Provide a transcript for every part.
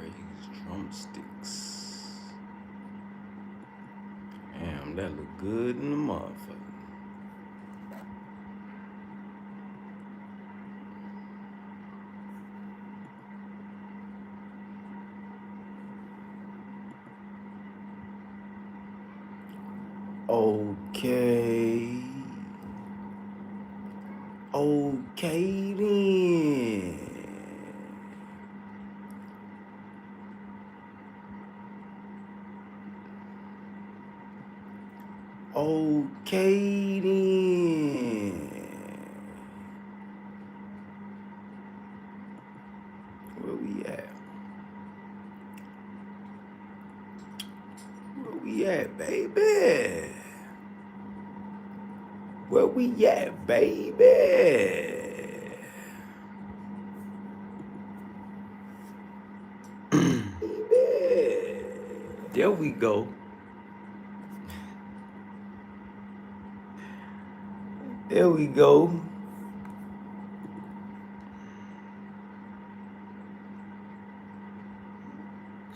braised drumsticks. Damn, that look good in the motherfucker. Okay. Okay then. Okay then. Where we at? Where we at, baby? Where we at, baby? There we go. There we go.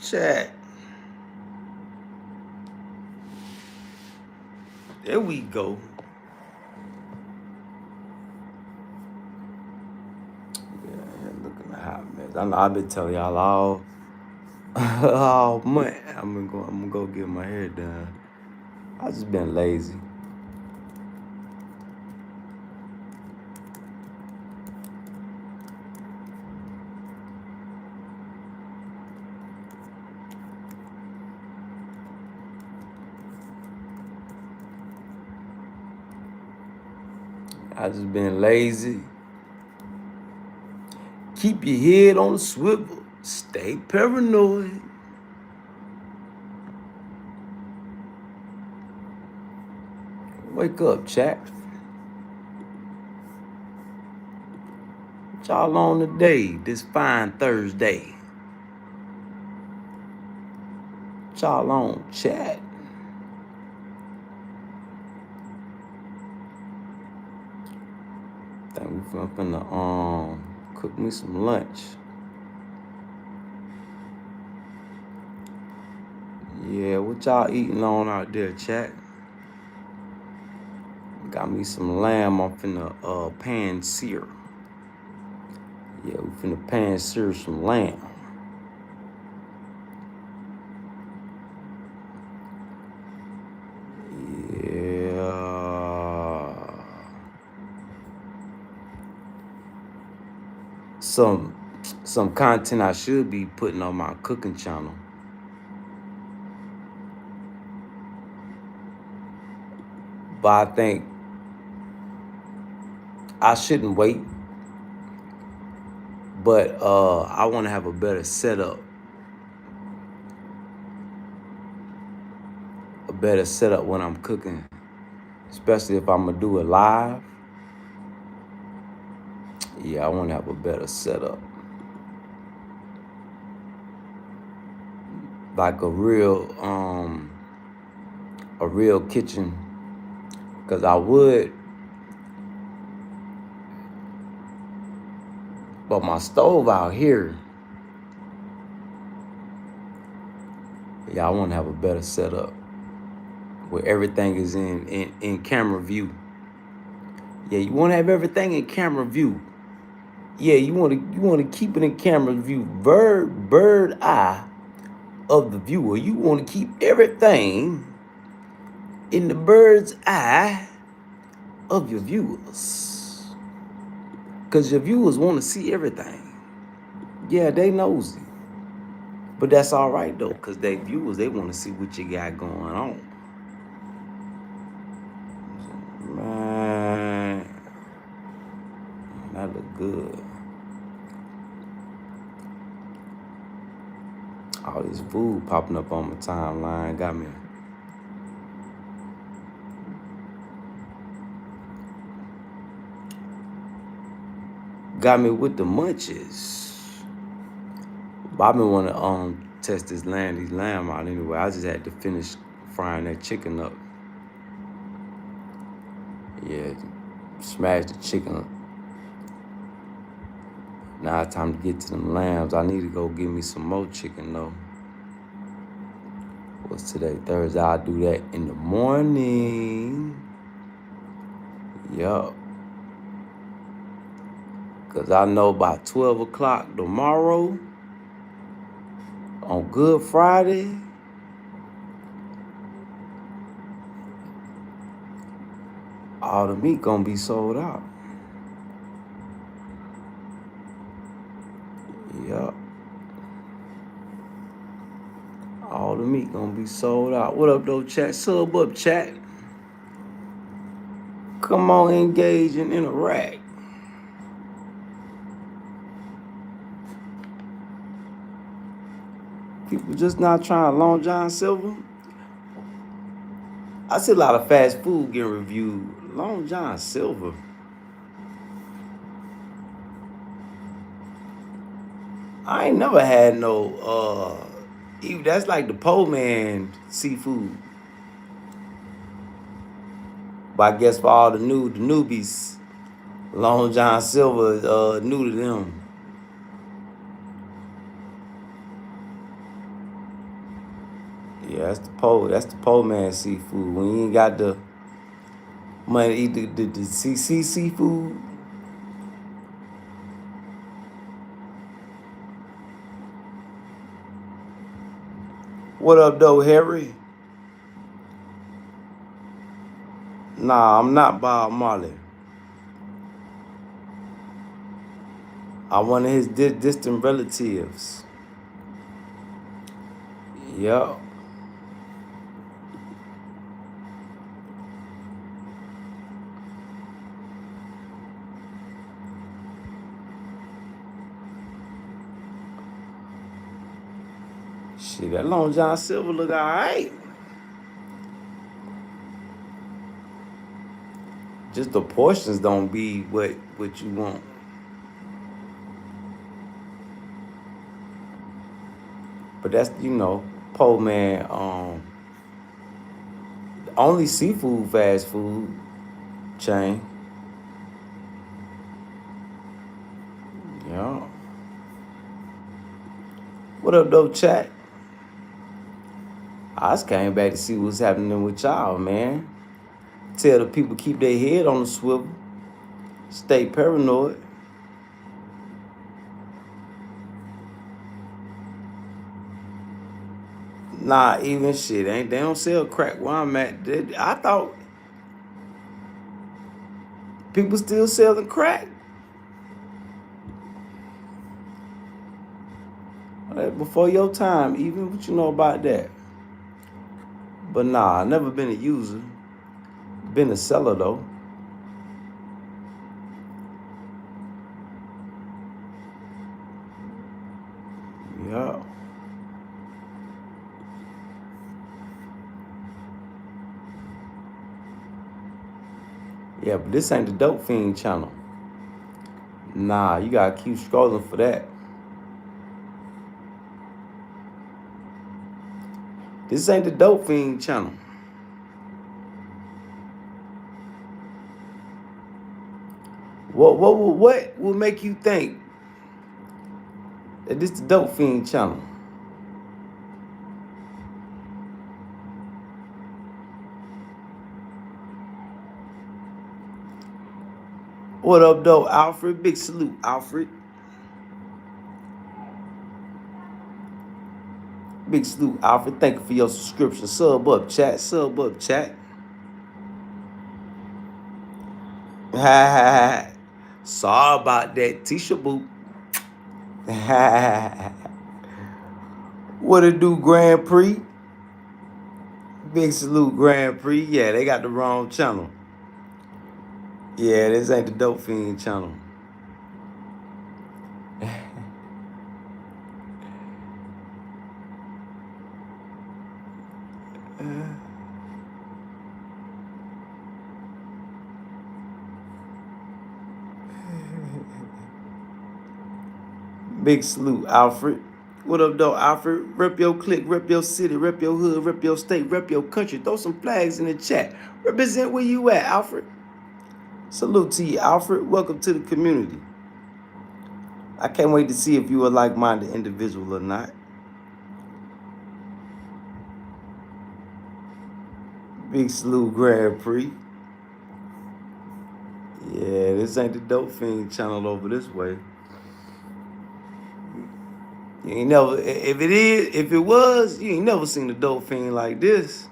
Chat. There we go. Yeah, looking a hot mess. I know I've been telling y'all all month I'm gonna go get my hair done. I just been lazy. I just been lazy. Keep your head on the swivel. Stay paranoid. Wake up, chat. What y'all on today, this fine Thursday? What y'all on, chat? Think we finna cook me some lunch. Yeah, what y'all eating on out there, chat? Got me some lamb. I'm finna pan sear. Yeah, we finna pan sear some lamb. Yeah. Some content I should be putting on my cooking channel. But I think I shouldn't wait. But I want to have a better setup. A better setup when I'm cooking. Especially if I'm going to do it live. Yeah, I want to have a better setup. Like a real kitchen. Because I would. But my stove out here. Yeah, I want to have a better setup. Where everything is in camera view. Yeah, you want to have everything in camera view. Yeah, you want to keep it in camera view, bird eye of the viewer. You want to keep everything in the bird's eye of your viewers, because your viewers want to see everything. Yeah, they nosy, but that's all right though, because they viewers, they want to see what you got going on. Man, that look good. All this food popping up on my timeline got me. Got me with the munches. Bobby want to test these lamb out anyway. I just had to finish frying that chicken up. Yeah, smash the chicken Now it's time to get to them lambs. I need to go get me some more chicken though. What's today? Thursday. I'll do that in the morning. Yup. Cause I know by 12 o'clock tomorrow on Good Friday, all the meat gonna be sold out. Yup. All the meat gonna be sold out. What up though, chat? Sub up, chat. Come on, engage and interact. People just not trying Long John Silver. I see a lot of fast food getting reviewed. Long John Silver. I ain't never had no that's like the pole man seafood. But I guess for all the newbies, Long John Silver new to them. Yeah, that's the pole man seafood. When you ain't got the money to eat the CC seafood. What up though, Harry? Nah, I'm not Bob Marley. I'm one of his distant relatives. Yup. Shit, that Long John Silver look all right. Just the portions don't be what you want. But that's, pole man, only seafood fast food chain. Yeah. What up though, chat? I just came back to see what's happening with y'all, man. Tell the people keep their head on the swivel. Stay paranoid. Nah, even shit. They don't sell crack where I'm at. I thought people still selling crack. Before your time, even what you know about that. But nah, I never been a user. Been a seller though. Yeah. Yeah, but this ain't the Dope Fiend channel. Nah, you gotta keep scrolling for that. This ain't the Dope Fiend channel. What will make you think that this the Dope Fiend channel? What up, though, Alfred? Big salute, Alfred. Big salute, Alfred. Thank you for your subscription. Sub up, chat. Sub up, chat. Sorry about that, Tisha Boo. What it do, Grand Prix? Big salute, Grand Prix. Yeah, they got the wrong channel. Yeah, this ain't the Dope Fiend channel. Big salute, Alfred. What up, though, Alfred? Rep your clique, rep your city, rep your hood, rep your state, rep your country. Throw some flags in the chat. Represent where you at, Alfred. Salute to you, Alfred. Welcome to the community. I can't wait to see if you a like-minded individual or not. Big salute, Grand Prix. Yeah, this ain't the Dope Fiend channel over this way. You ain't never, if it was, you ain't never seen the Dope Fiend like this.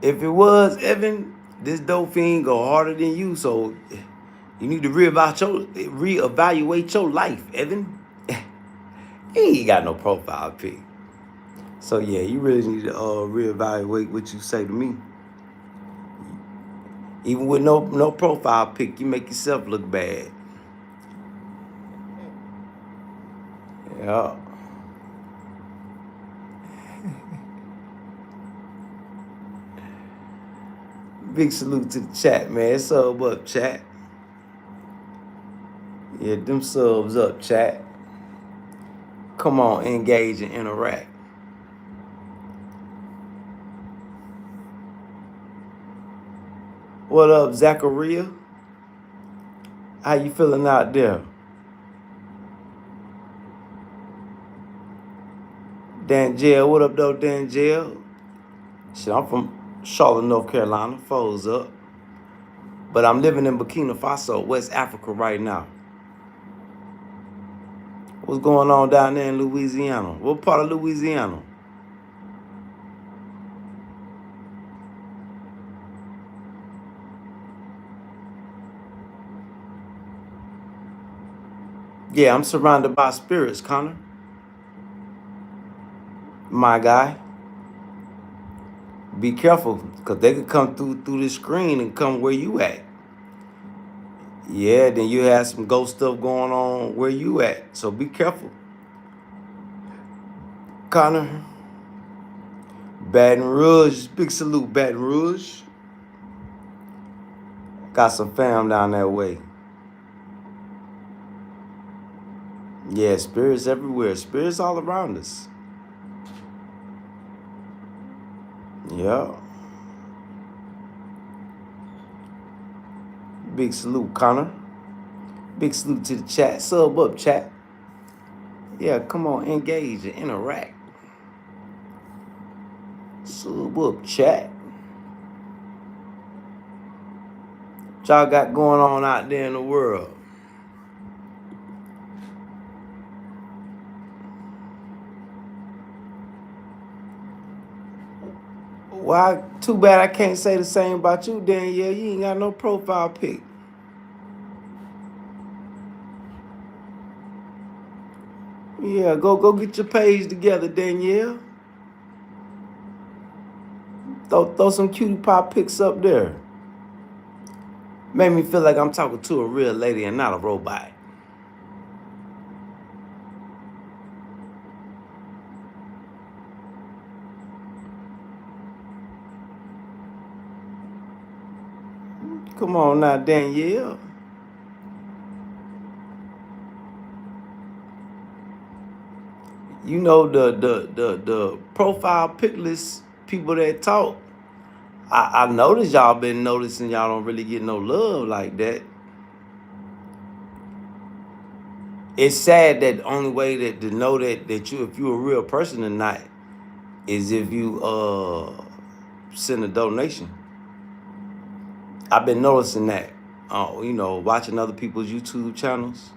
If it was, Evan, this Dope Fiend go harder than you, so you need to reevaluate your life, Evan. He ain't got no profile pic. So yeah, you really need to reevaluate what you say to me. Even with no profile pic, you make yourself look bad. Yeah. Big salute to the chat, man. Sub up, chat. Yeah, them subs up, chat. Come on, engage and interact. What up, Zachariah? How you feeling out there? Danjel, what up, though, Danjel? Shit, I'm from Charlotte, North Carolina. Foes up. But I'm living in Burkina Faso, West Africa right now. What's going on down there in Louisiana? What part of Louisiana? Yeah, I'm surrounded by spirits, Connor. My guy. Be careful, because they could come through this screen and come where you at. Yeah, then you have some ghost stuff going on where you at. So be careful. Connor. Baton Rouge. Big salute, Baton Rouge. Got some fam down that way. Yeah, spirits everywhere. Spirits all around us. Yeah. Big salute, Connor. Big salute to the chat. Sub up, chat. Yeah, come on, engage and interact. Sub up, chat. What y'all got going on out there in the world? Why? Too bad I can't say the same about you, Danielle. You ain't got no profile pic. Yeah, go get your page together, Danielle. Throw some cutie pie pics up there. Made me feel like I'm talking to a real lady and not a robot. Come on now, Danielle. You know the profile pic list people that talk. I noticed y'all been noticing y'all don't really get no love like that. It's sad that the only way that to know that you if you're a real person or not is if you send a donation. I've been noticing that. You know, watching other people's YouTube channels.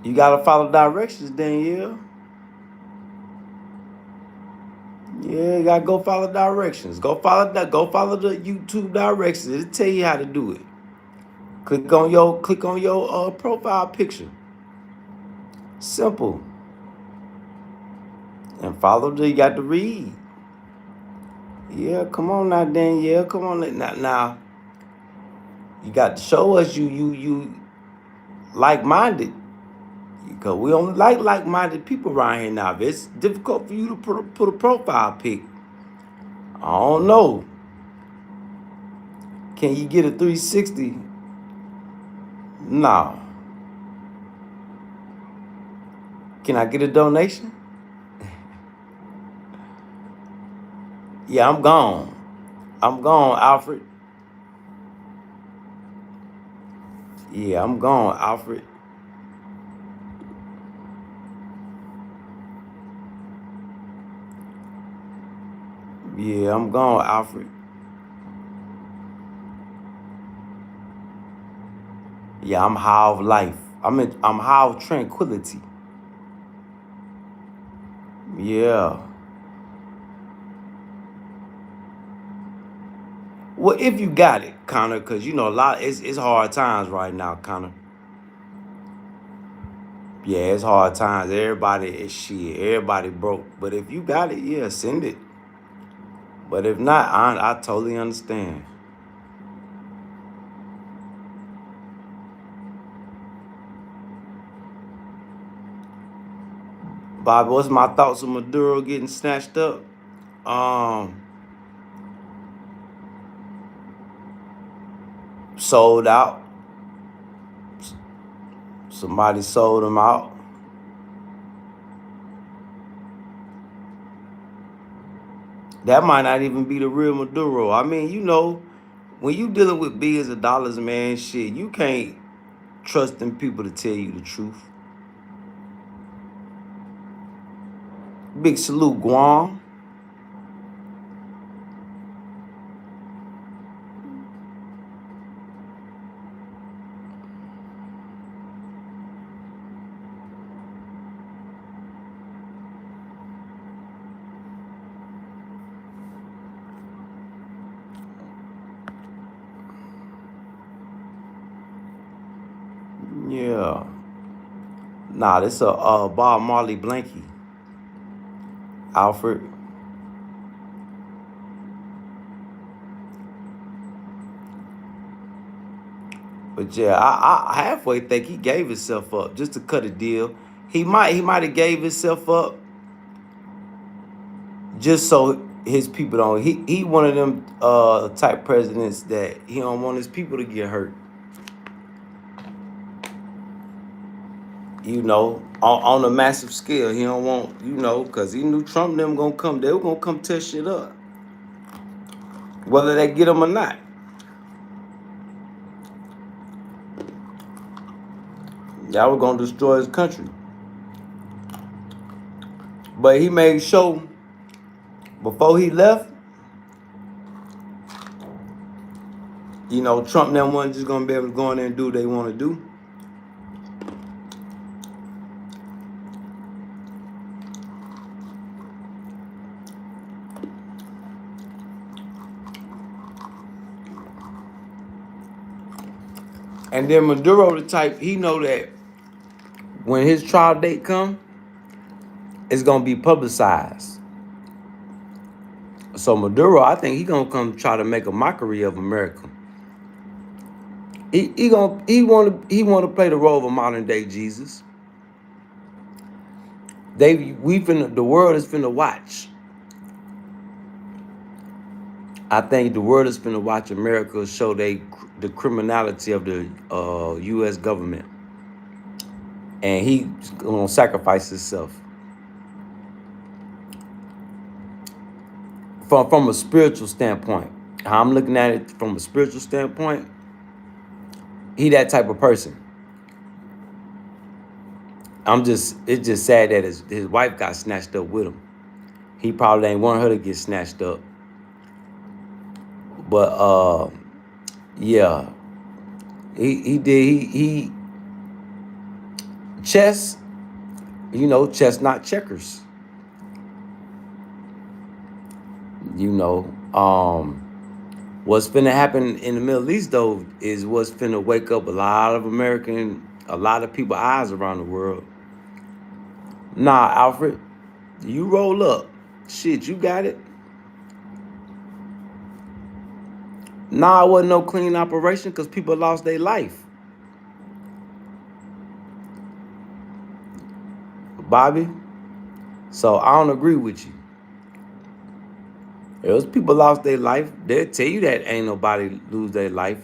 You gotta follow directions, Danielle. Yeah, you gotta go follow directions. Go follow the YouTube directions. It'll tell you how to do it. Click on your profile picture. Simple. And you got to read. Yeah, come on now, Danielle. Come on now. You got to show us you like-minded. Because we don't like-minded people around here now. If it's difficult for you to put a profile pic, I don't know. Can you get a 360? No. Can I get a donation? Yeah, I'm gone. I'm gone, Alfred. Yeah, I'm gone, Alfred. Yeah, I'm gone, Alfred. Yeah, I'm high of life. I'm high of tranquility. Yeah. Well, if you got it, Connor, because you know a lot. It's hard times right now, Connor. Yeah, it's hard times. Everybody is shit. Everybody broke. But if you got it, yeah, send it. But if not, I totally understand. Bobby, what's my thoughts on Maduro getting snatched up? Um, Sold out. Somebody sold him out. That might not even be the real Maduro. I mean, you know, when you dealing with billions of dollars, man, shit, you can't trust them people to tell you the truth. Big salute, Guam. Yeah. Nah, this a Bob Marley blankie, Alfred. But yeah, I halfway think he gave himself up just to cut a deal. He might have gave himself up just so his people don't. He one of them type presidents that he don't want his people to get hurt. You know, on a massive scale, he don't want, you know, because he knew Trump and them gonna come. They were gonna come tear shit up, whether they get him or not. Y'all were gonna destroy his country. But he made sure before he left, you know, Trump and them wasn't just gonna be able to go in there and do what they want to do. And then Maduro the type, he know that when his trial date come, it's gonna be publicized. So Maduro, I think he gonna come try to make a mockery of America. He wanna play the role of a modern day Jesus. The world is finna watch. I think the world is finna watch America show the criminality of the U.S. government, and he gonna sacrifice himself. From a spiritual standpoint, how I'm looking at it from a spiritual standpoint, he that type of person. It's just sad that his wife got snatched up with him. He probably ain't want her to get snatched up. But yeah, he did he chess, you know, chess not checkers. You know, what's finna happen in the Middle East though is what's finna wake up a lot of people eyes around the world. Nah, Alfred, you roll up. Shit, you got it. Nah, it wasn't no clean operation because people lost their life. Bobby, so I don't agree with you. If those people lost their life, they'll tell you that ain't nobody lose their life.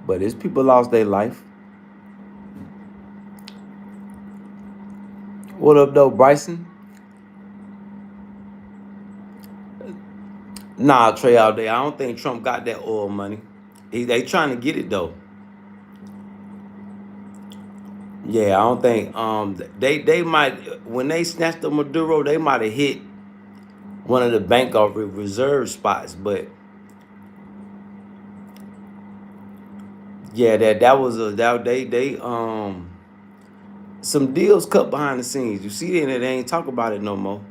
But it's people lost their life. What up though, Bryson? Nah, Trey out there. I don't think Trump got that oil money. They trying to get it though. Yeah, I don't think they might, when they snatched the Maduro, they might have hit one of the bank of reserve spots, but yeah, that was a that they some deals cut behind the scenes. You see that they ain't talk about it no more.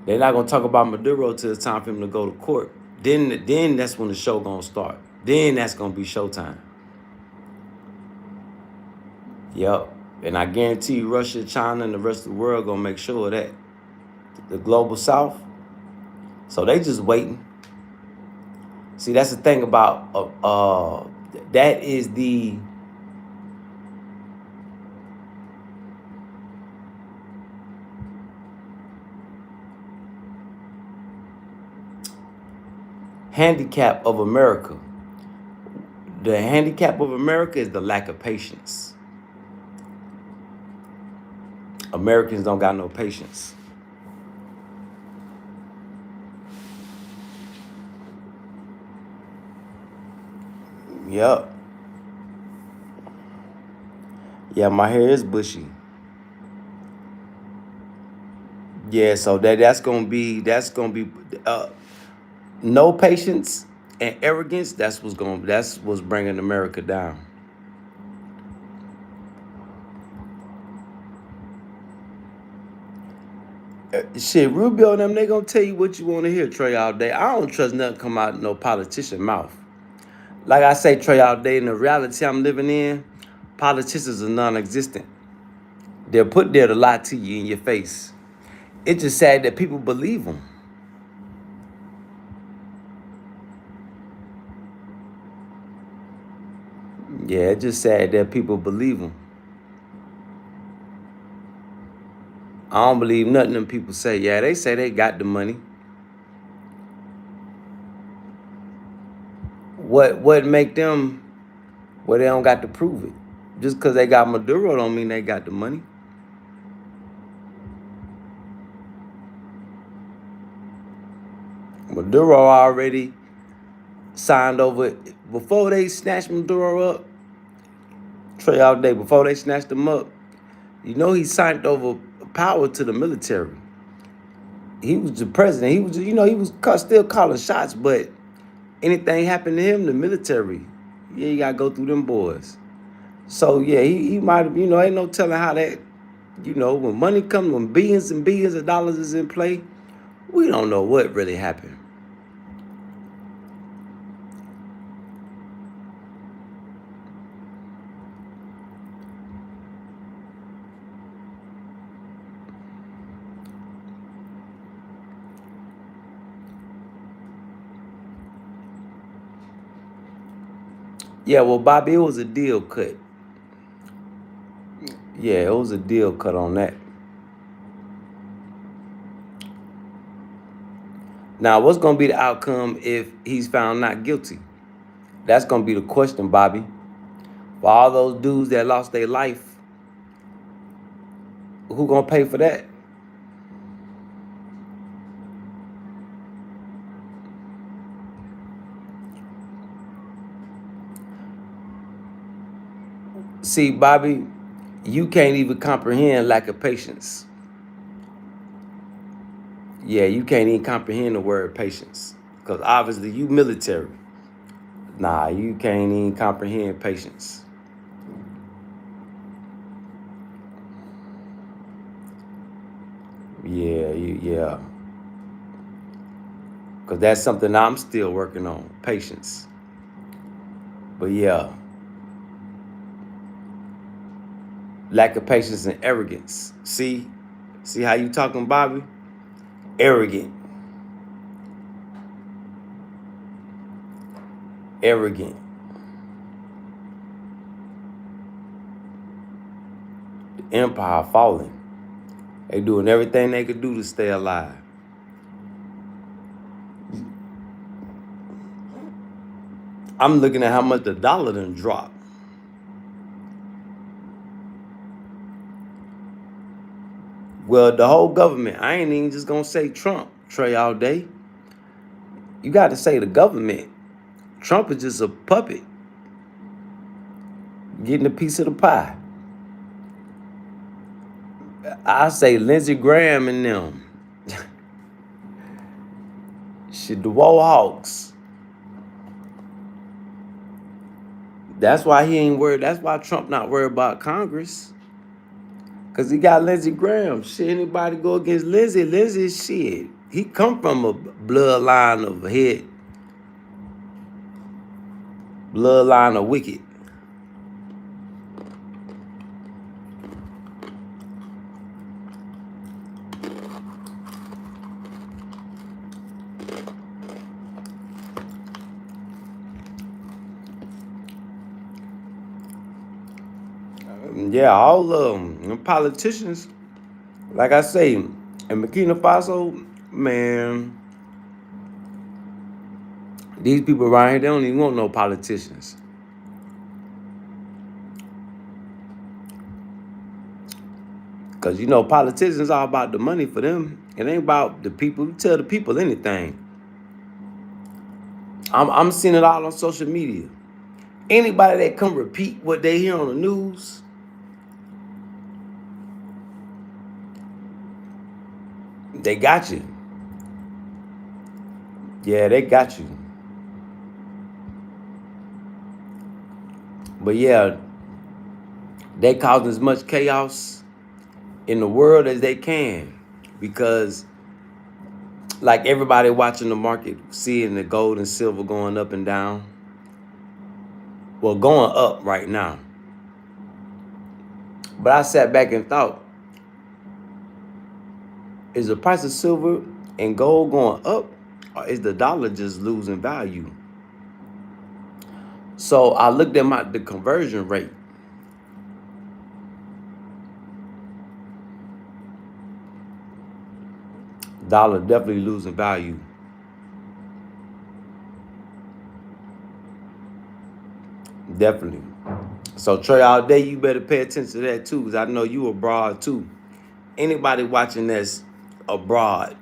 They're not gonna talk about Maduro till it's time for him to go to court. Then that's when the show gonna start. Then that's gonna be showtime. Yep. And I guarantee you, Russia, China, and the rest of the world gonna make sure of that. The global South. So they just waiting. See, that's the thing about that is the handicap of America. The handicap of America is the lack of patience. Americans don't got no patience. Yep. Yeah, my hair is bushy. Yeah, so that's gonna be no patience and arrogance. That's what's bringing America down. Shit, Rubio and them, they gonna tell you what you want to hear, Trey, all day. I don't trust nothing come out of no politician mouth. Like I say, Trey, all day, in the reality I'm living in, politicians are non-existent. They're put there to lie to you in your face. It's just sad that people believe them. Yeah, it's just sad that people believe them. I don't believe nothing them people say. Yeah, they say they got the money. What make them, well, they don't got to prove it. Just because they got Maduro don't mean they got the money. Maduro already signed over, before they snatched Maduro up, Trey all day, before they snatched him up, you know he signed over power to the military. He was the president. He was, he was still calling shots, but anything happened to him, the military, yeah, you gotta go through them boys. So yeah, he might have, ain't no telling how that, when money comes, when billions and billions of dollars is in play, we don't know what really happened. Yeah, well, Bobby, it was a deal cut. Yeah, it was a deal cut on that. Now, what's going to be the outcome if he's found not guilty? That's going to be the question, Bobby. For all those dudes that lost their life, who going to pay for that? See, Bobby, you can't even comprehend lack of patience. Yeah, you can't even comprehend the word patience. Because obviously you military. Nah, you can't even comprehend patience. Yeah. Because that's something I'm still working on, patience. But yeah, lack of patience and arrogance. See how you talking, Bobby? Arrogant. Arrogant. The empire falling. They doing everything they could do to stay alive. I'm looking at how much the dollar done dropped. Well, the whole government, I ain't even just gonna say Trump. Trey all day. You got to say the government. Trump is just a puppet getting a piece of the pie. I say Lindsey Graham and them. Shit, the Warhawks. That's why he ain't worried. That's why Trump not worried about Congress. Because he got Lindsey Graham. Shit, anybody go against Lindsey? Lindsey, shit. He come from a bloodline of bloodline of wicked. Yeah, all of them politicians, like I say, in Burkina Faso, man, these people around here, they don't even want no politicians. Because, you know, politicians all about the money for them. It ain't about the people. You tell the people anything. I'm seeing it all on social media. Anybody that come repeat what they hear on the news, they got you. Yeah, they got you. But yeah, they causing as much chaos in the world as they can, because like everybody watching the market, seeing the gold and silver going up and down. Well, going up right now. But I sat back and thought, is the price of silver and gold going up, or is the dollar just losing value? So I looked at the conversion rate. Dollar definitely losing value. Definitely. So Trey, all day you better pay attention to that too, because I know you abroad too. Anybody watching that's abroad,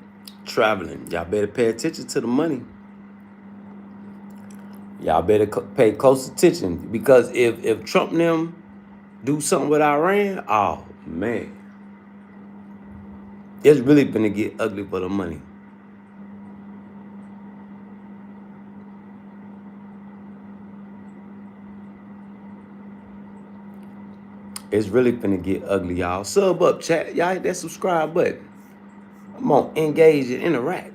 traveling, y'all better pay attention to the money. Y'all better pay close attention, because if Trump and them do something with Iran, oh man, it's really gonna get ugly for the money. It's really finna get ugly, y'all. Sub up, chat. Y'all hit that subscribe button. I'm gonna engage and interact.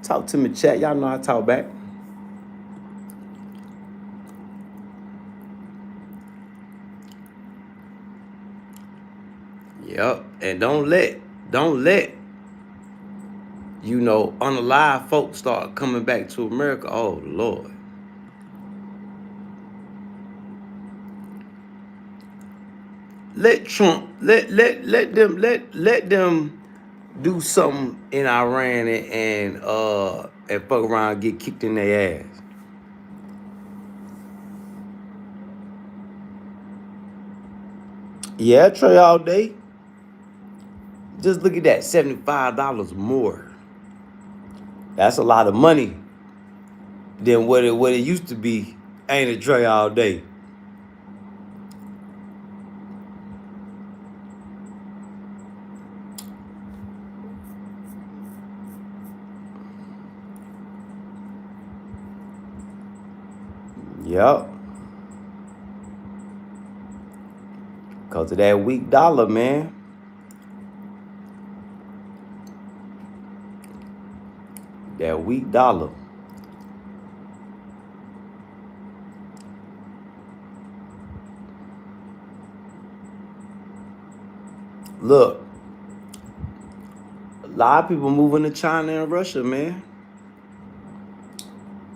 Talk to me, chat. Y'all know I talk back. Yep. And don't let, you know, unalive folks start coming back to America. Oh Lord. Let Trump, let them do something in Iran and fuck around and get kicked in their ass. Yeah, Trey all day. Just look at that, $75 more. That's a lot of money than what it used to be. Ain't it, Trey all day? Yep. Because of that weak dollar, man. That weak dollar. Look, a lot of people moving to China and Russia, man.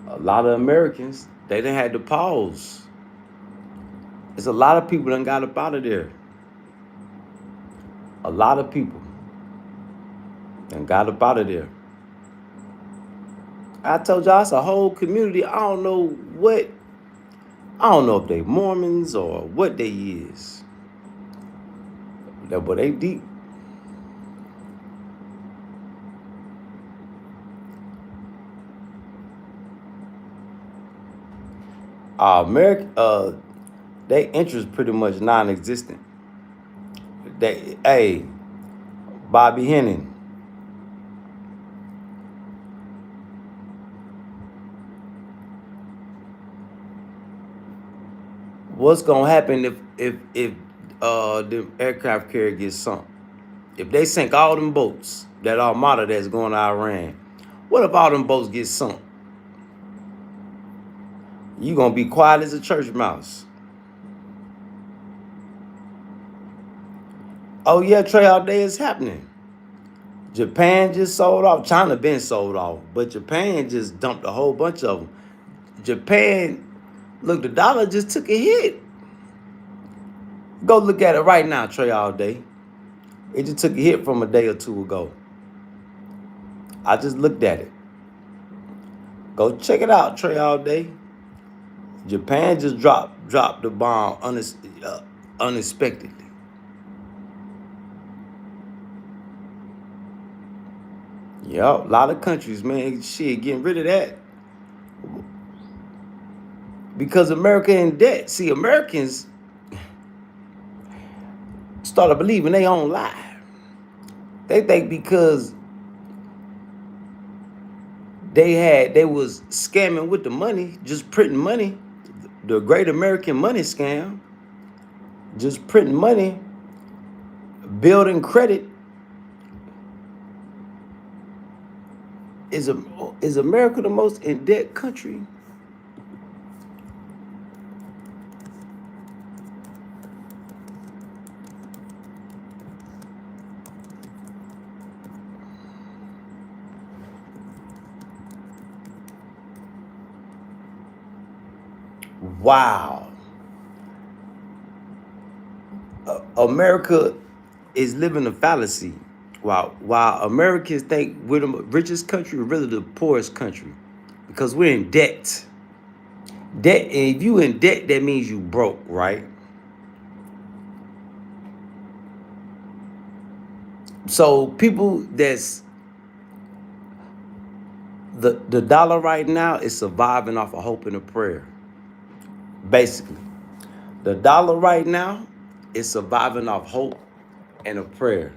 A lot of Americans, they done had to pause. There's a lot of people done got up out of there. A lot of people done got up out of there. I told y'all it's a whole community. I don't know if they Mormons or what they is. But they deep. America, they interest pretty much non-existent. Hey, Bobby Henning, what's gonna happen if the aircraft carrier gets sunk? If they sink all them boats, that armada that's going to Iran, what if all them boats get sunk? You gonna be quiet as a church mouse. Oh yeah, Trey, all day is happening. Japan just sold off. China been sold off, but Japan just dumped a whole bunch of them. Japan, look, the dollar just took a hit. Go look at it right now, Trey, all day. It just took a hit from a day or two ago. I just looked at it. Go check it out, Trey, all day. Japan just dropped the bomb unexpectedly. Yup, a lot of countries, man, shit, getting rid of that. Because America in debt. See, Americans started believing they own lie. They think because they was scamming with the money, just printing money, the great American money scam, just printing money, building credit. Is America the most in debt country? Wow. America is living a fallacy. While Americans think we're the richest country, we're really the poorest country. Because we're in debt. Debt, and if you in debt, that means you broke, right? So people that's the dollar right now is surviving off of hope and a prayer. Basically. The dollar right now is surviving off hope and a prayer.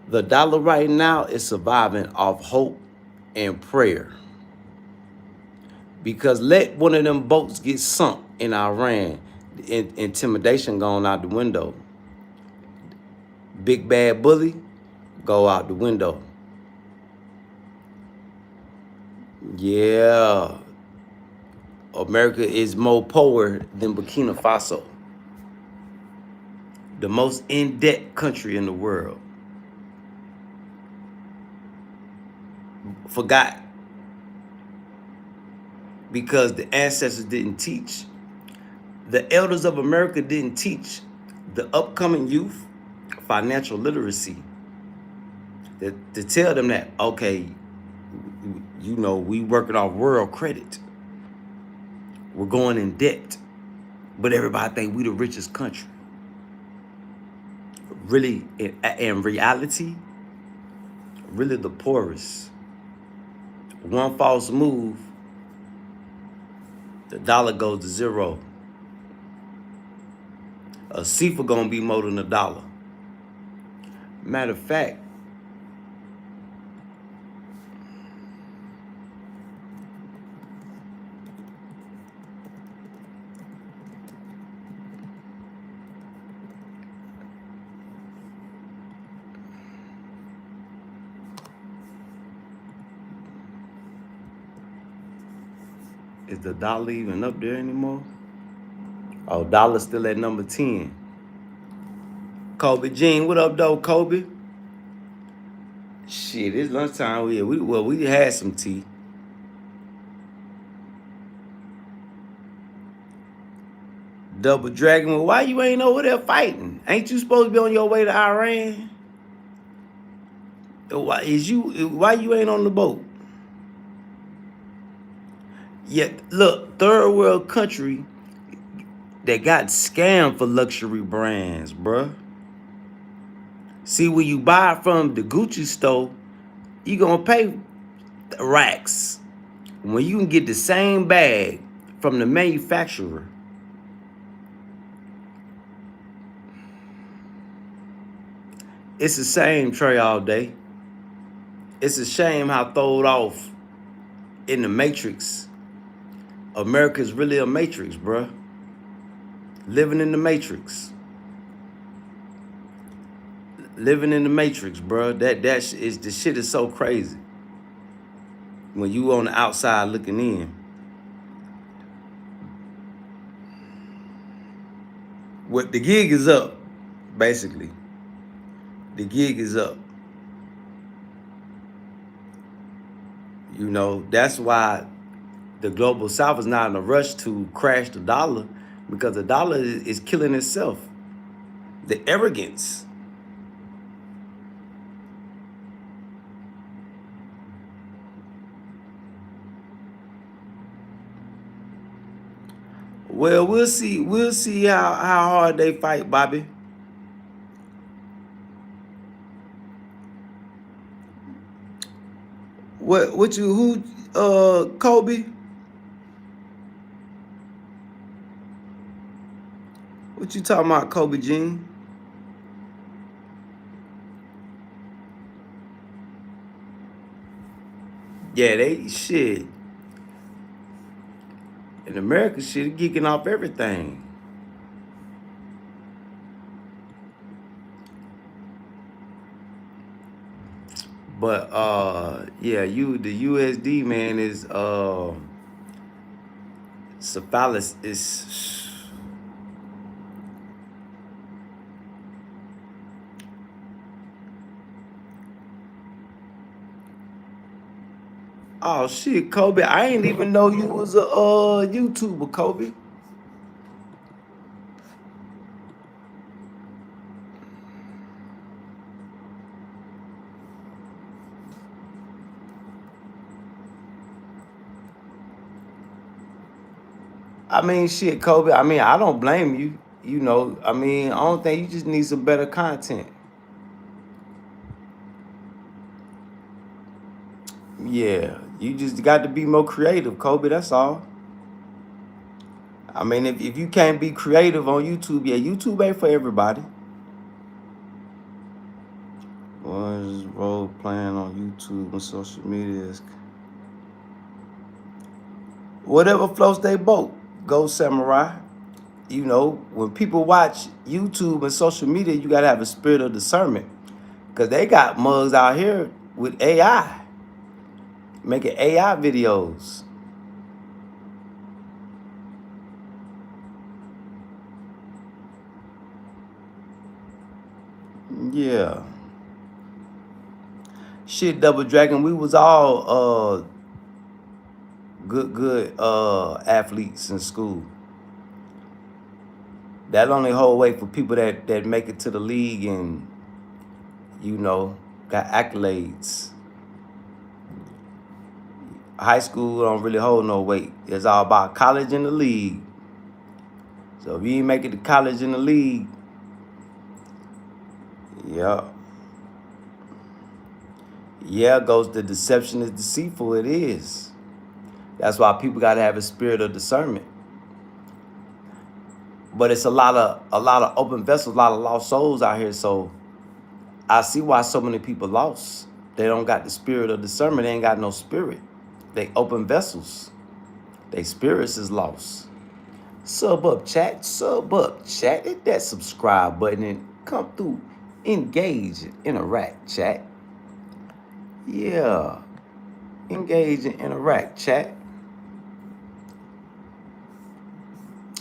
The dollar right now is surviving off hope and prayer. Because let one of them boats get sunk in Iran, intimidation going out the window. Big bad bully, go out the window. Yeah. America is more poor than Burkina Faso. The most in-debt country in the world. Forgot. Because the ancestors didn't teach. The elders of America didn't teach the upcoming youth financial literacy. To tell them that, okay, you know, we working off world credit. We're going in debt. But everybody think we the richest country. Really, in reality, really the poorest. One false move, the dollar goes to zero. A CFA gonna be more than $1. Matter of fact, is the dollar even up there anymore? Oh, dollar still at number 10. Kobe Jean, what up, though, Kobe? Shit, it's lunchtime. We had some tea. Double Dragon, well, why you ain't over there fighting? Ain't you supposed to be on your way to Iran? Why you ain't on the boat? Yet, look, third world country that got scammed for luxury brands, bruh. See, when you buy from the Gucci store, you gonna pay racks when you can get the same bag from the manufacturer. It's the same tray all day. It's a shame how throwed off in the Matrix. America's really a Matrix, bruh. Living in the Matrix. Living in the Matrix, bruh. The shit is so crazy. When you on the outside looking in. What the gig is up, basically. The gig is up. You know, that's why the global south is not in a rush to crash the dollar, because the dollar is killing itself. The arrogance. Well, we'll see. We'll see how hard they fight, Bobby. Kobe? What you talking about, Kobe Jean? Yeah, they shit. In America, shit, geeking off everything. But yeah, the USD, man, is cephалus is. Oh shit, Kobe! I ain't even know you was a YouTuber, Kobe. I mean, shit, Kobe. I mean, I don't blame you. You know, I mean, I don't think you just need some better content. Yeah, you just got to be more creative, Kobe. That's all. I mean, if you can't be creative on YouTube, yeah, YouTube ain't for everybody. Boys role playing on YouTube and social media is whatever floats their boat. Go Samurai. You know, when people watch YouTube and social media, you gotta have a spirit of discernment, because they got mugs out here with AI making AI videos. Yeah. Shit, Double Dragon, we was all good athletes in school. That only hold weight for people that make it to the league and, you know, got accolades. High school don't really hold no weight. It's all about college and the league. So if you ain't make it to college and the league, yeah. Yeah, goes the deception is deceitful. It is. That's why people gotta have a spirit of discernment. But it's a lot of open vessels, a lot of lost souls out here. So I see why so many people lost. They don't got the spirit of discernment. They ain't got no spirit. They open vessels. They spirits is lost. Sub up, chat. Sub up, chat. Hit that subscribe button and come through. Engage, interact, chat. Yeah. Engage and interact, chat.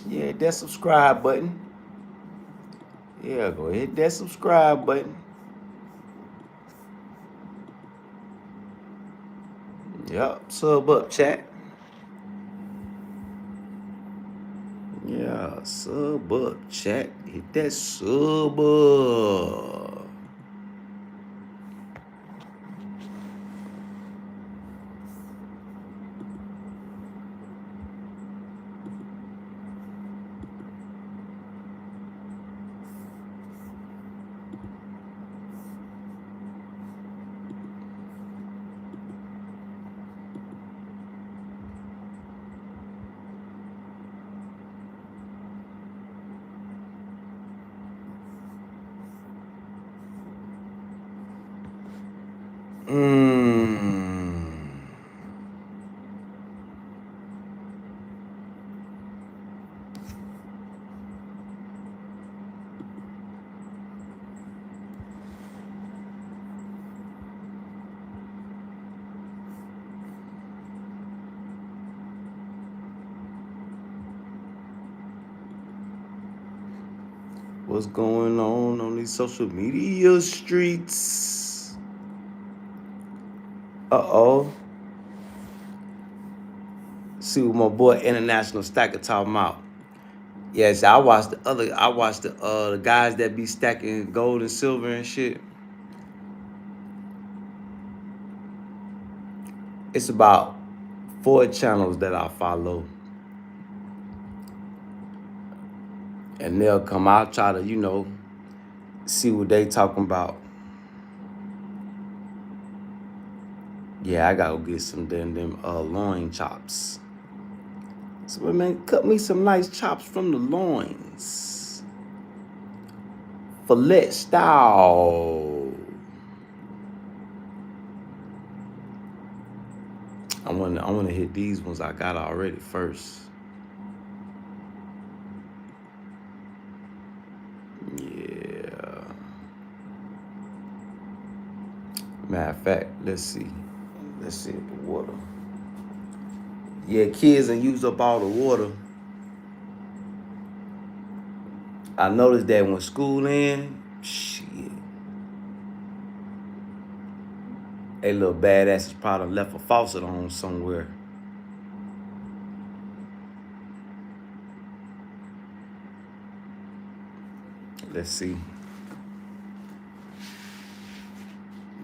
Yeah, hit that subscribe button. Yeah, go hit that subscribe button. Yup, sub up, chat. Yeah, sub up, chat. Hit that sub up. What's going on these social media streets? Uh-oh. See what my boy International Stacker talking about. Yes, I watched the guys that be stacking gold and silver and shit. It's about 4 channels that I follow. And they'll come out, try to, see what they talking about. Yeah, I gotta go get some them loin chops. So man, cut me some nice chops from the loins. Fillet style. I wanna hit these ones I got already first. Yeah. Matter of fact, let's see. Let's see the water. Yeah, kids and use up all the water. I noticed that when school in, shit, a little badass is probably left a faucet on somewhere. Let's see.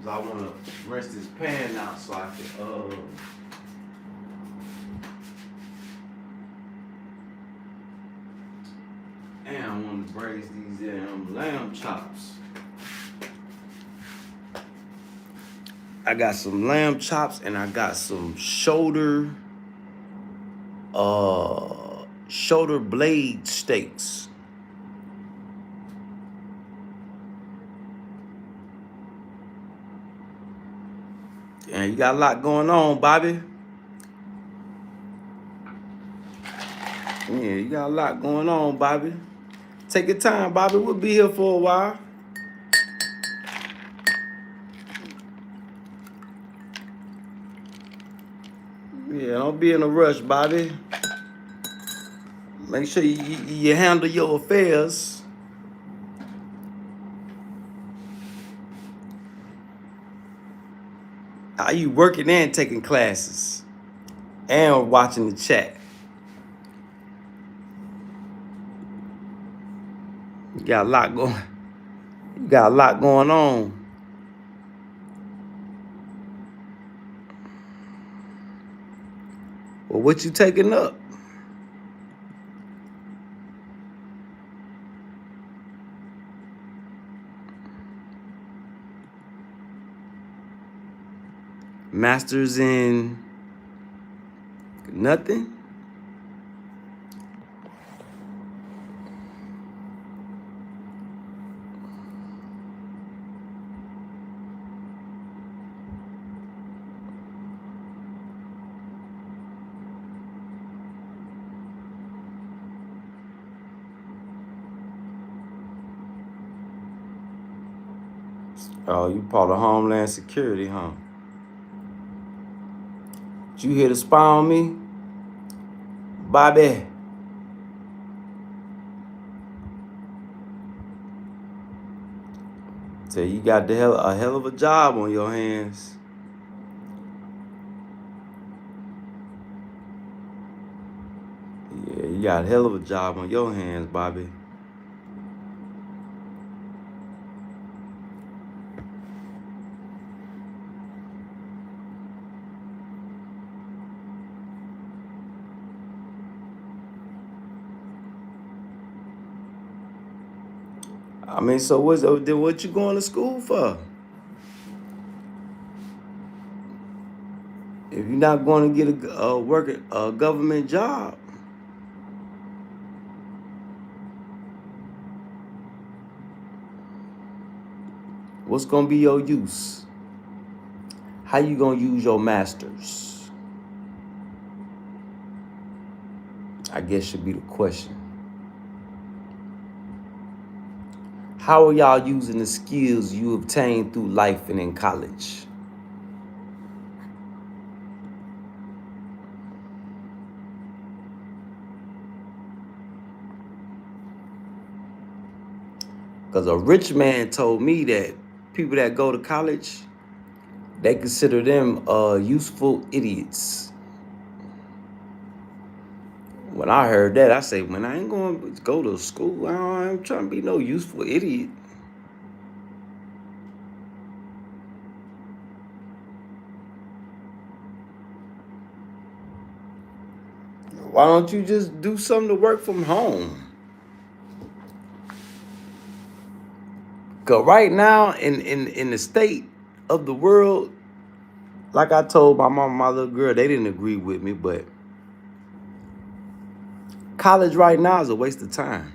I want to rinse this pan out so I can and I want to braise these damn lamb chops. I got some lamb chops and I got some shoulder blade steaks. And you got a lot going on, Bobby. Yeah, you got a lot going on, Bobby. Take your time, Bobby. We'll be here for a while. Yeah, don't be in a rush, Bobby. Make sure you handle your affairs. Are you working and taking classes? And watching the chat? You got a lot going on. Well, what you taking up? Masters in nothing? Oh, you part of Homeland Security, huh? Did you hear the spy on me? Bobby. Tell you got a hell of a job on your hands. Yeah, you got a hell of a job on your hands, Bobby. I mean, so what you going to school for? If you're not going to get a government job, what's going to be your use? How you gonna use your masters? I guess should be the question. How are y'all using the skills you obtained through life and in college? Because a rich man told me that people that go to college, they consider them useful idiots. When I heard that, I say, man, I ain't going to go to school. I ain't trying to be no useful idiot. Why don't you just do something to work from home? Because right now, in the state of the world, like I told my mom and my little girl, they didn't agree with me, but college right now is a waste of time.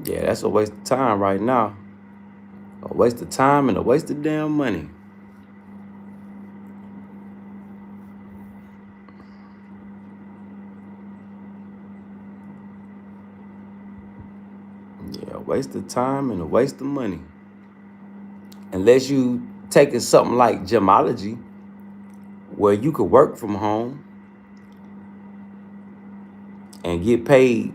Yeah, that's a waste of time right now. A waste of time and a waste of damn money. Yeah, a waste of time and a waste of money. Unless you taking something like gemology, where you could work from home and get paid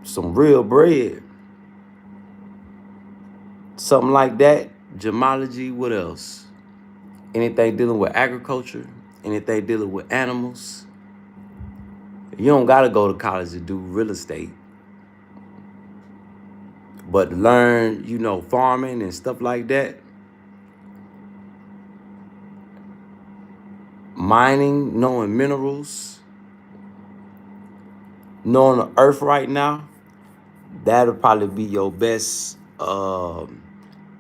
some real bread. Something like that. Gemology, what else? Anything dealing with agriculture, anything dealing with animals. You don't got to go to college to do real estate. But learn, farming and stuff like that. Mining, knowing minerals, knowing the earth right now, that'll probably be your best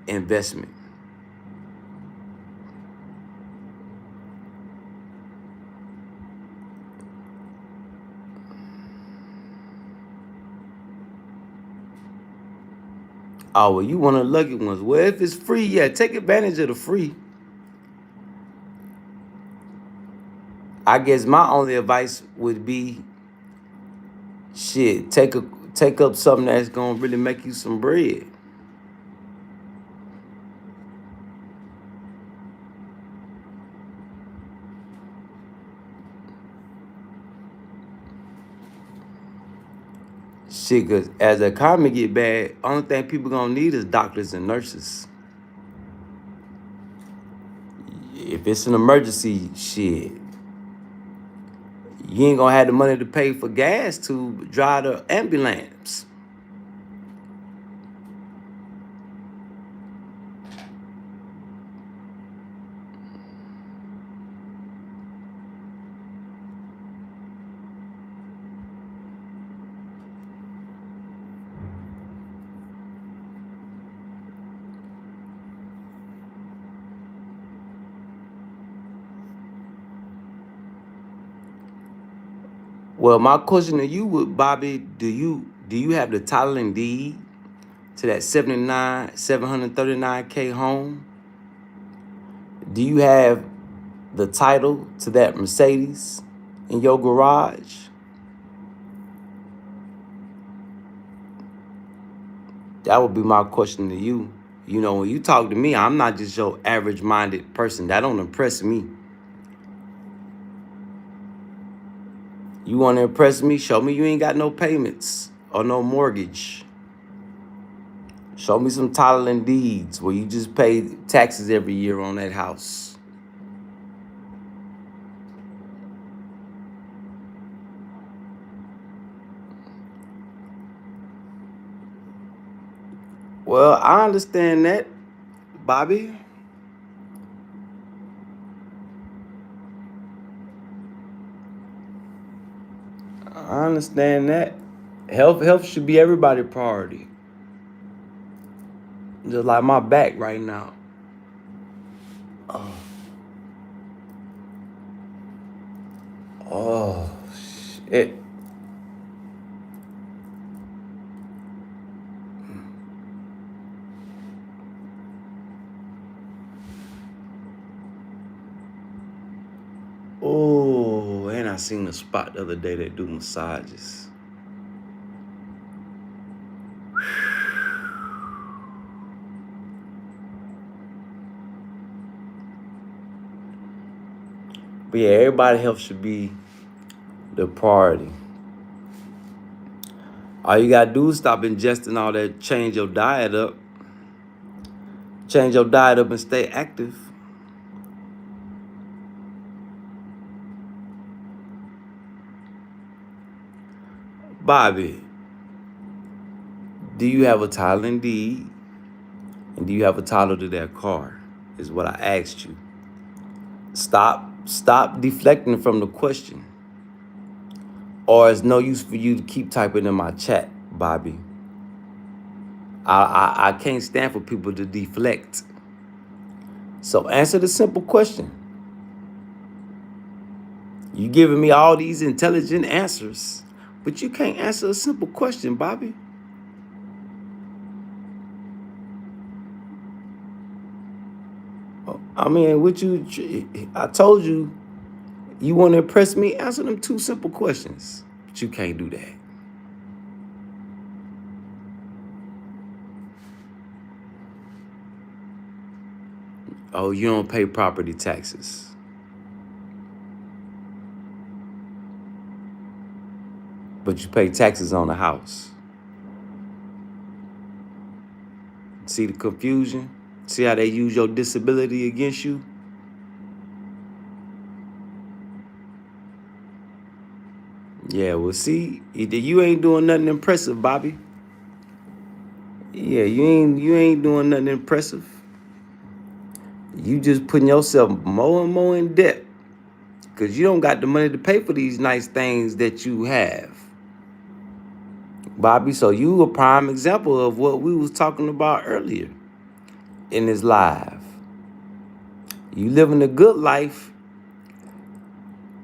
investment. Oh, well, you one of the lucky ones. Well, if it's free, yeah, take advantage of the free. I guess my only advice would be, shit, take up something that's gonna really make you some bread. Shit, cause as the economy get bad, only thing people gonna need is doctors and nurses. If it's an emergency, shit, you ain't gonna have the money to pay for gas to drive the ambulance. Well, my question to you would, Bobby, do you have the title and deed to that 739K home? Do you have the title to that Mercedes in your garage? That would be my question to you. When you talk to me, I'm not just your average-minded person. That don't impress me. You want to impress me? Show me you ain't got no payments or no mortgage. Show me some title and deeds where you just pay taxes every year on that house. Well, I understand that, Bobby. I understand that. Health should be everybody's priority. Just like my back right now. Oh, shit. seen a spot the other day that do massages. But yeah, everybody's health should be the priority. All you gotta do is stop ingesting all that, change your diet up. Change your diet up and stay active. Bobby, do you have a title indeed? And do you have a title to that car? Is what I asked you. Stop deflecting from the question. Or it's no use for you to keep typing in my chat, Bobby. I can't stand for people to deflect. So answer the simple question. You giving me all these intelligent answers, but you can't answer a simple question, Bobby. I mean, I told you, you want to impress me? Answer them 2 simple questions, but you can't do that. Oh, you don't pay property taxes. But you pay taxes on the house. See the confusion? See how they use your disability against you? Yeah, well, see, you ain't doing nothing impressive, Bobby. Yeah, you ain't doing nothing impressive. You just putting yourself more and more in debt because you don't got the money to pay for these nice things that you have, Bobby. So you a prime example of what we was talking about earlier in this live. You living a good life,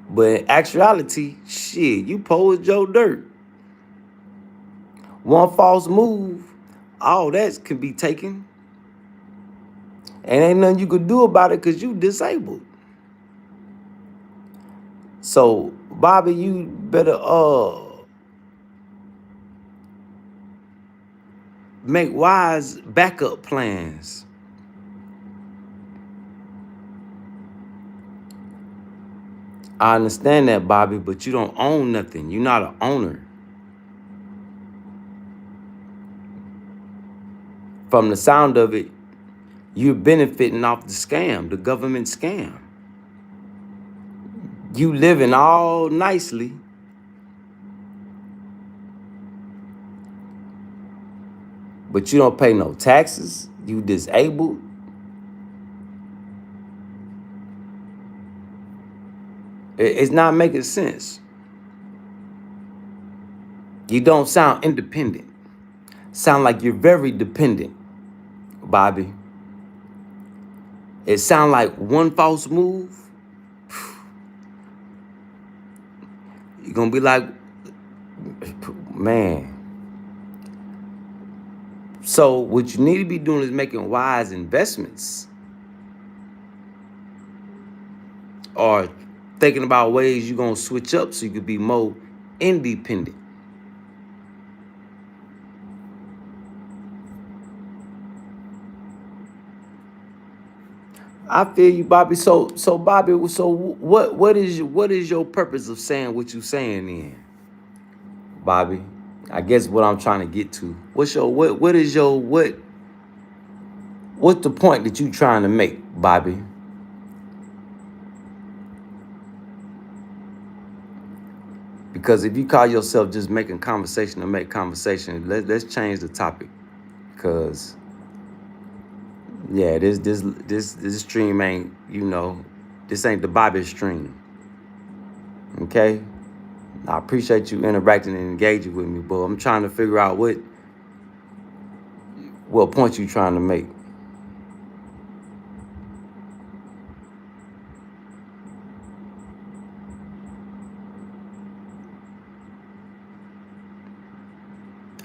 but in actuality, shit, you poor as Joe Dirt. One false move, all that can be taken. And ain't nothing you could do about it because you disabled. So, Bobby, you better make wise backup plans. I understand that, Bobby, but you don't own nothing. You're not an owner. From the sound of it, you're benefiting off the scam, the government scam. You living all nicely, but you don't pay no taxes. You disabled. It's not making sense. You don't sound independent. Sound like you're very dependent, Bobby. It sound like one false move, you're gonna be like, man. So what you need to be doing is making wise investments or thinking about ways you're gonna switch up so you could be more independent. I feel you, Bobby. So Bobby, what is your purpose of saying what you saying then, Bobby? I guess what I'm trying to get to. What's the point that you trying to make, Bobby? Because if you call yourself just making conversation to make conversation, let's change the topic. Because yeah, this stream ain't, this ain't the Bobby stream. Okay? I appreciate you interacting and engaging with me, but I'm trying to figure out what point you trying to make.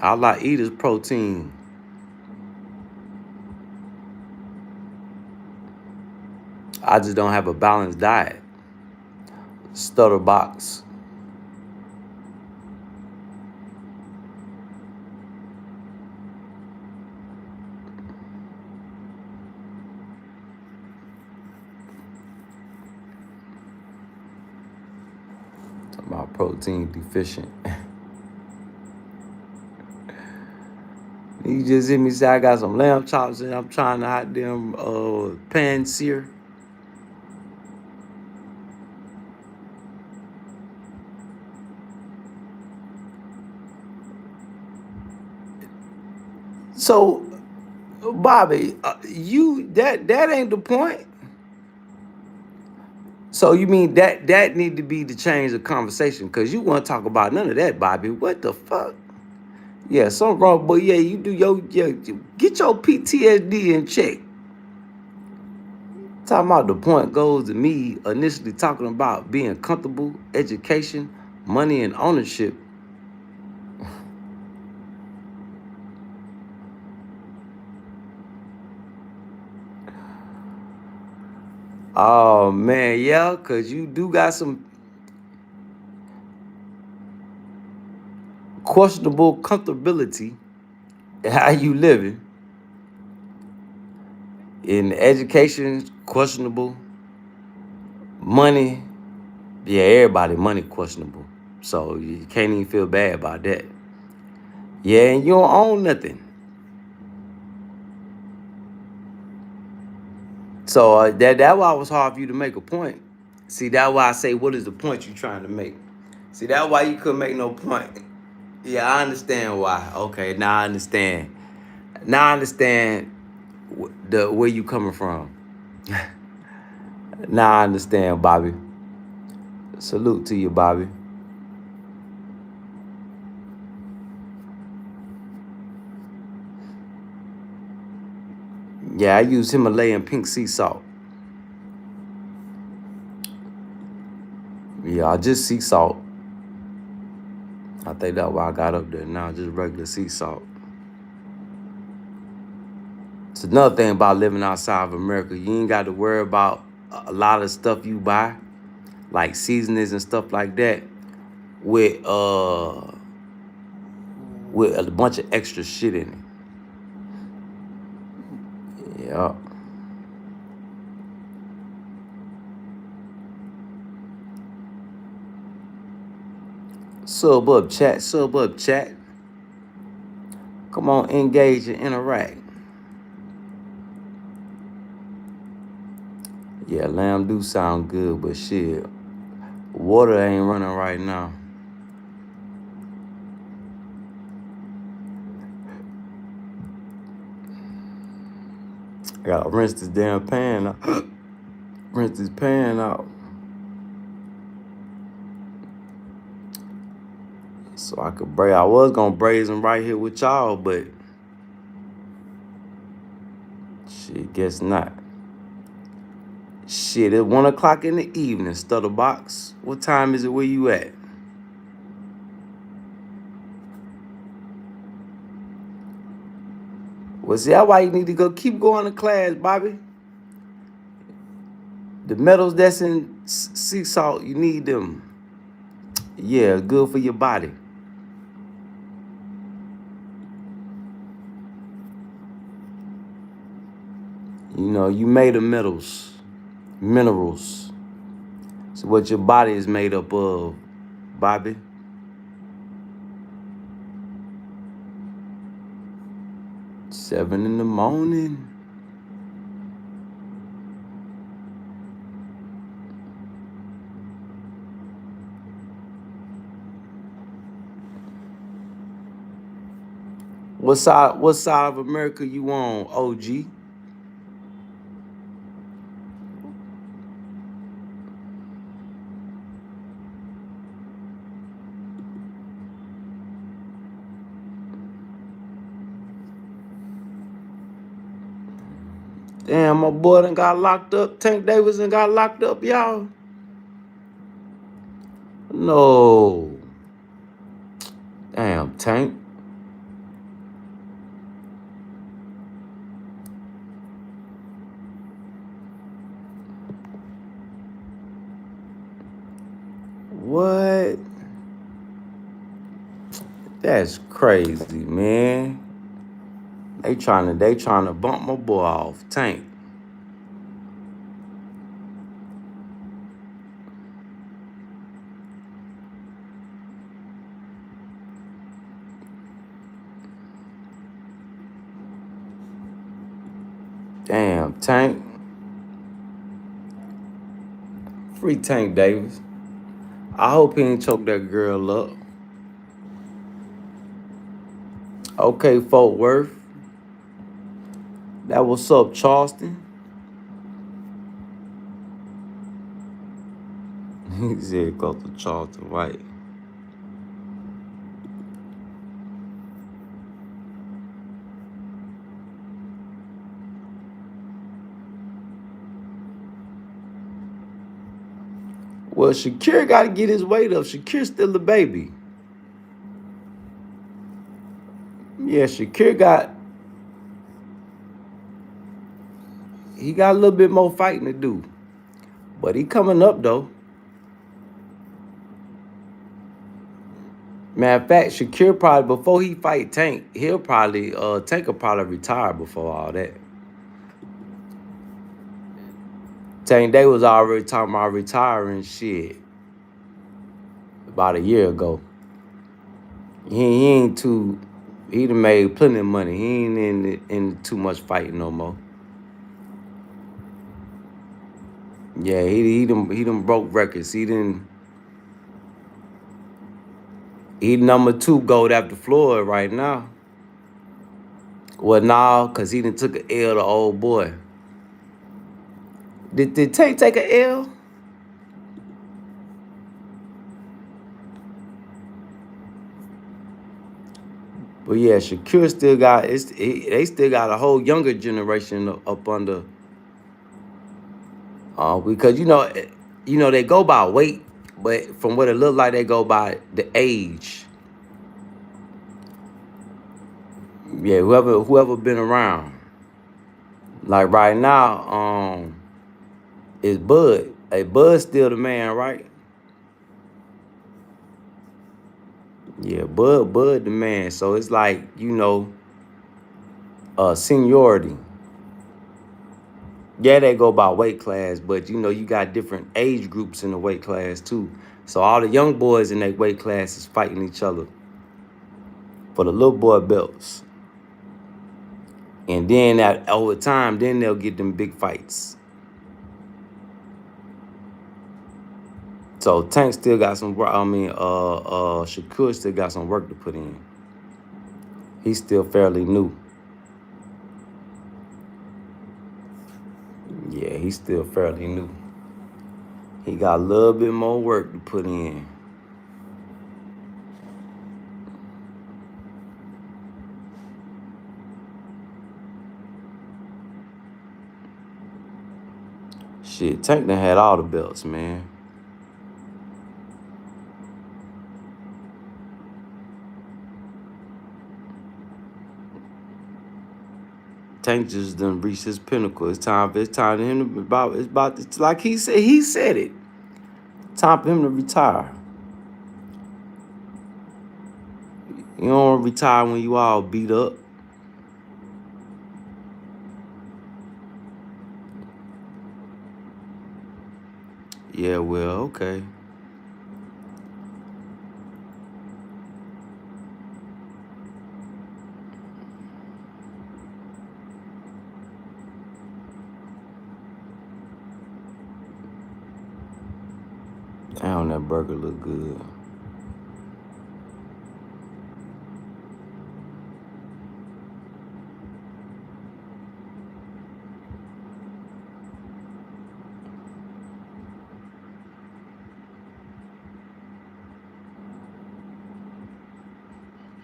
All I eat is protein. I just don't have a balanced diet. Stutterbox. Talking about protein deficient. You just hit me say I got some lamb chops and I'm trying to hot them pan sear. So, Bobby, you that ain't the point. So you mean that need to be the change of conversation? Cause you want to talk about none of that, Bobby. What the fuck? Yeah, something wrong, but yeah, you do get your PTSD in check. Talking about the point goes to me initially talking about being comfortable, education, money, and ownership. Oh man, yeah, cause you do got some questionable comfortability in how you living. In education, questionable. Money, yeah, everybody money questionable. So you can't even feel bad about that. Yeah, and you don't own nothing. So that why it was hard for you to make a point. See, that's why I say, what is the point you trying to make? See, that's why you couldn't make no point. Yeah, I understand why. Okay, now I understand. Now I understand where you coming from. Now I understand, Bobby. Salute to you, Bobby. Yeah, I use Himalayan pink sea salt. Yeah, just sea salt. I think that's why I got up there now, just regular sea salt. It's another thing about living outside of America. You ain't got to worry about a lot of stuff you buy, like seasonings and stuff like that, with a bunch of extra shit in it. Yeah. Sub up, chat. Sub up, chat. Come on, engage and interact. Yeah, lamb do sound good, but shit, water ain't running right now. I gotta rinse this damn pan out. Rinse this pan out. So I could braid. I was gonna braise them right here with y'all, but shit, guess not. Shit, it's 1 o'clock in the evening, Stutterbox. What time is it where you at? Well, see, that's why you need to keep going to class, Bobby. The metals that's in sea salt, you need them. Yeah, good for your body. You know, you made of metals, minerals. So what your body is made up of, Bobby. Seven in the morning. What side of America you on, OG? Damn, my boy done got locked up. Tank Davis done got locked up, y'all. No. Damn, Tank. That's crazy, man. They trying to bump my boy off. Tank. Damn, Tank. Free Tank Davis. I hope he ain't choke that girl up. Okay, Fort Worth. That what's up, Charleston? He said go to Charleston White. Well, Shakir got to get his weight up. Shakir's still a baby. Yeah, Shakir he got a little bit more fighting to do. But he coming up, though. Matter of fact, Shakir probably, before he fight Tank, Tank will probably retire before all that. Tank, they was already talking about retiring shit about a year ago. He ain't too, he done made plenty of money. He ain't in too much fighting no more. Yeah, he done broke records. He number 2 gold after Floyd right now. Well, nah, cause he done took an L to old boy. Did Tank take an L? But yeah, Shakir still got they still got a whole younger generation up under. Because they go by weight, but from what it look like, they go by the age. Yeah, whoever been around. Like right now, is Bud. Hey, Bud's still the man, right? Yeah, Bud the man. So it's like, seniority. Yeah, they go by weight class, but you got different age groups in the weight class too. So all the young boys in that weight class is fighting each other for the little boy belts. And then over time, then they'll get them big fights. So Tank still got some work. Shakur still got some work to put in. He's still fairly new. Yeah, he's still fairly new. He got a little bit more work to put in. Shit, Tank done had all the belts, man. Tank just done reached his pinnacle. It's time to him it's like he said it. Time for him to retire. You don't retire when you all beat up. Yeah, well, okay. Damn, that burger look good.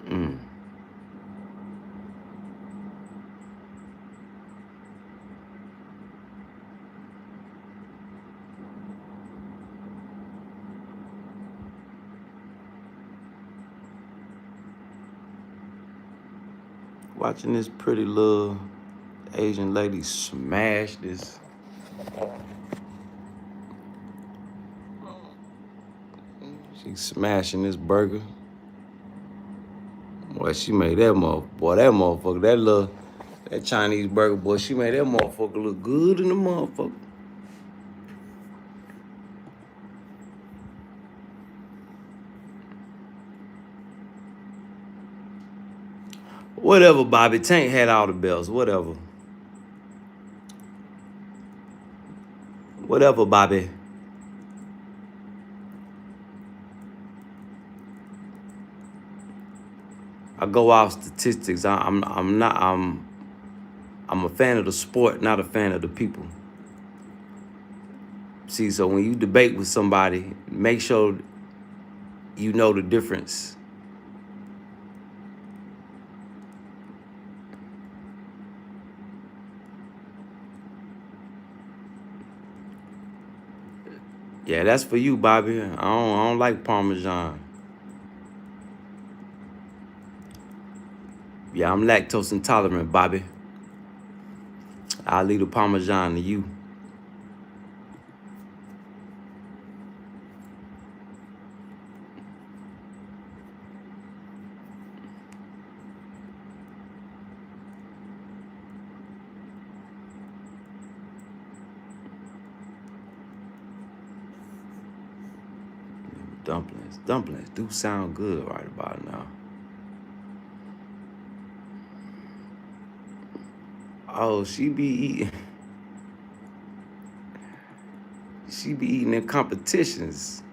Mm. Watching this pretty little Asian lady smash this. She's smashing this burger. Boy, she made that motherfucker, that Chinese burger, boy, she made that motherfucker look good in the motherfucker. Whatever, Bobby. Tank had all the bells. Whatever. Whatever, Bobby. I go off statistics. I'm a fan of the sport, not a fan of the people. See, so when you debate with somebody, make sure you know the difference. Yeah, that's for you, Bobby. I don't like Parmesan. Yeah, I'm lactose intolerant, Bobby. I'll leave the Parmesan to you. Dumplings do sound good right about now. Oh, she be eating in competitions.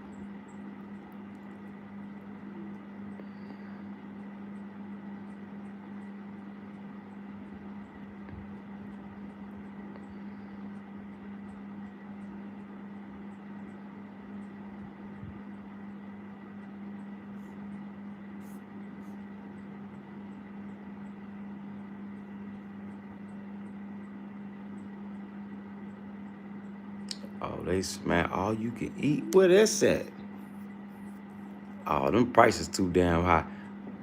Oh, they smack all you can eat. Where that's at? Oh, them prices too damn high.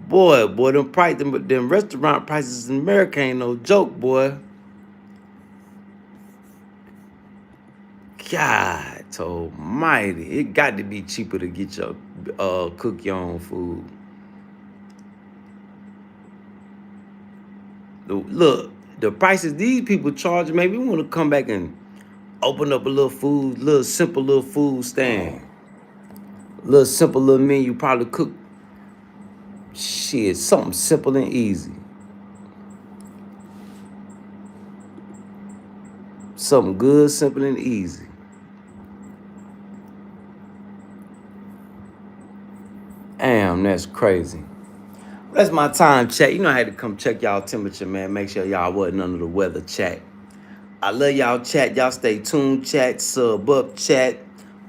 Boy, them restaurant prices in America ain't no joke, boy. God almighty. It got to be cheaper to get your cook your own food. Look, the prices these people charge, maybe we want to come back and open up a simple little food stand. Simple little menu, probably cook shit, something simple and easy. Something good, simple, and easy. Damn, that's crazy. That's my time check. You know I had to come check y'all temperature, man. Make sure y'all wasn't under the weather, chat. I love y'all, chat. Y'all stay tuned, chat. Sub up, chat.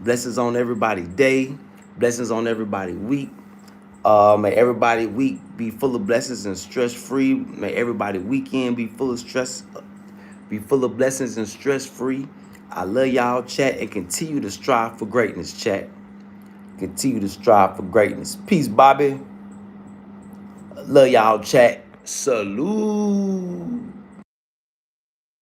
Blessings on everybody day. Blessings on everybody week. May everybody week be full of blessings and stress-free. May everybody weekend be full of blessings and stress-free. I love y'all, chat, and continue to strive for greatness, chat. Continue to strive for greatness. Peace, Bobby. Love y'all, chat. Salute.